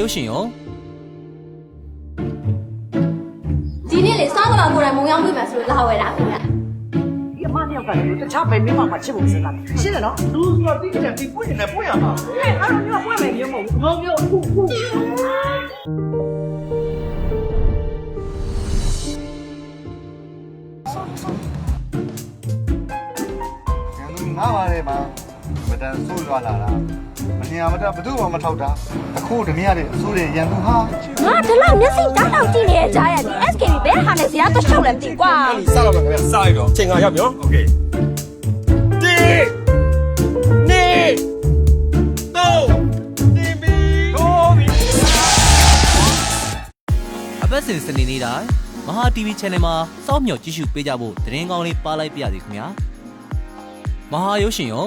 ရုပ်ရှင်ရောဒီနေ့လေစောင်းကလာကိုယ်တိုင်မုံရောက်တွေ့မှာဆိုလို့လာဝယ်တာခင်ဗျာဒီအမနှစ်ယောက်ကလည်းတခြားဘယ်မိမမှချစ်ဖို့စဉ်းစားတယ်ရှင်းတယ်နော်သူကတိကျတိပွင့်နေပွင့်ရမှာဟဲ့အဲ့တော့ညပွင့်မယ်မျိုးမဟုတ်ဘူးငေါမျိုးခုငါပါလေမှာမတန်ဆိုးရွာလာတာမနေရမတဘသူ့မှမထောက်တာအခုတမရတဲ့အဆိုးတွေရန်သူဟာငါဒီလောက်မျက်စိတောက်တောက်ကြည့်နေတဲ့ကြားရသည် SKB ဘယ်ဟာနဲ့ဇရာတော့ရှောက်လည်းမသိကွာစတော့ခင်ဗျာစရတော့ချိန်ခါရောက်ပြီနော်โอเคဒီနေတော့ဒီဘီကိုဘီအပတ်စဉ်စနေနေ့တိုင်းမဟာ TV Channel မှာစောင့်မျှော်ကြည့်ရှုပေးကြဖို့သတင်းကောင်းလေးပါလိုက်ပြရစီခင်ဗျာမဟာရုပ်ရှင်ရော